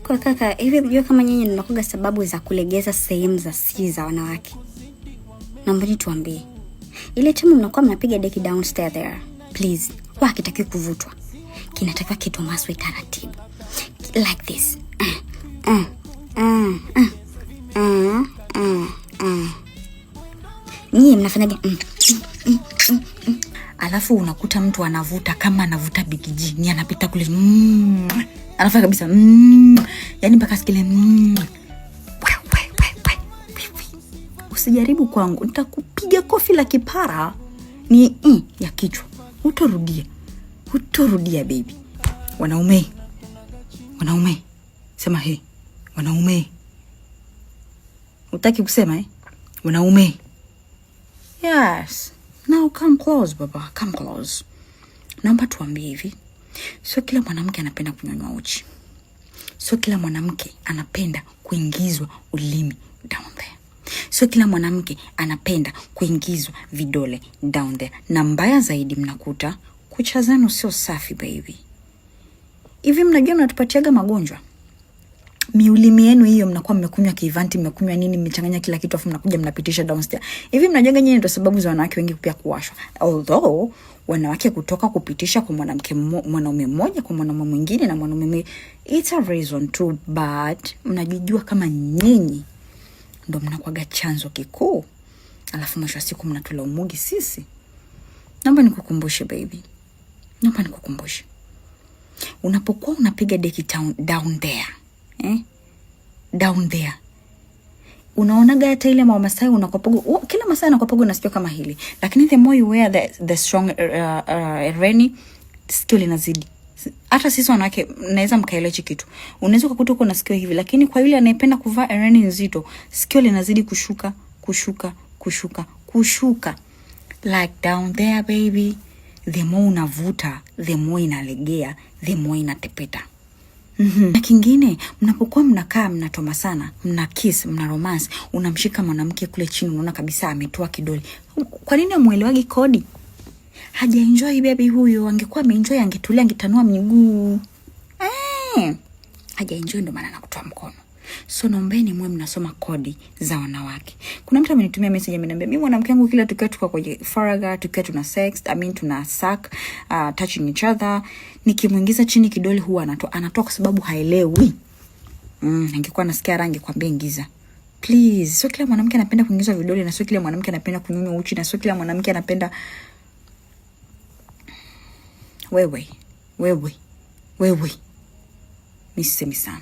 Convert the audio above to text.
Kwa kaka, hivi unajua kama nyinyi mnakuga sababu za kulegeza sehemu za siri za wanawake? Naomba tuambie. Ile timu mnakuwa mnapiga deki downstairs there. Please, kwa kitaki kuvutwa. Kinatakiwa kitu maswe taratibu. Like this. Nyinyi mnafanyaje? Alafu unakuta mtu anavuta kama anavuta Big G, ni anapita kule anafanya kabisa yani mpaka sikile Usijaribu kwangu, nitakupiga kofi la kipara ni ya kichwa. Utorudia baby. Wanaume sema he. Wanaume utaki kusema wanaume. Yes. Now come close baba, come close. Naomba tuambie hivi. Sio kila mwanamke anapenda kunyonywa uchi. Sio kila mwanamke anapenda kuingizwa ulimi down there. Sio kila mwanamke anapenda kuingizwa vidole down there. Na mbaya zaidi mnakuta kucha zenu sio safi baby. Hivi mnajua mnatupatiaga magonjwa? Miulimi yenu hiyo mnakuwa mmekunywa kivanti, mmekunywa nini, mmechanganya kila kitu afu mnakuja mnapitisha downstairs. Hivi mnajua nyinyi ndio sababu za wanawake wengi pia kuwashwa. Although wanawake kutoka kupitisha kwa mwanaume mmoja kwa mwanaume mwingine na mwanaume mwingine, it's a reason too, but mnajijua kama nyinyi ndio mnakuaga chanzo kikuu. Alafu mwisho wa siku mnatulaumu sisi. Naomba nikukumbushe baby. Unapokuwa unapiga deki down there. Down there. Unaonaga hata ile Masai unakopogo, kila Masai anakopogo na sikio kama hili. Lakini the more you wear the strong reni, sikio linazidi. Hata sisi wanawake naweza mkaelewa kitu. Unaweza kukuta uko na sikio hivi, lakini kwa yule anayependa kuvaa reni nzito, sikio linazidi kushuka. Like down there baby. The more unavuta, the more inalegea, the more inatepeta. Na kingine, mnapokuwa mnakaa mnatoma sana, mna kiss, mna romance, unamshika mwanamke kule chini, unaona kabisa ametoa kidole. Kwa nini amuelewagi kodi? Haja enjoy baby huyo, angekuwa ameenjoy angetulia angetanua miguu. Haja enjoy ndo maana anakutoa mkono. So naombeni mwe mnasoma kodi za wanawake. Kuna mtu amenitumia message ameniambia mimi mwanamke wangu kila tukiwa tuko kwenye faraga, tukiwa tuna sex, tuna suck, touching each other, nikimuingiza chini kidole huwa anatoa kwa sababu haelewi. Angekuwa nasikia rangi kwambia ingiza. Please, sio kila mwanamke anapenda kuingizwa vidole na sio kila mwanamke anapenda kunyonywa uchi na sio kila mwanamke anapenda wewe. Nisisemi sana.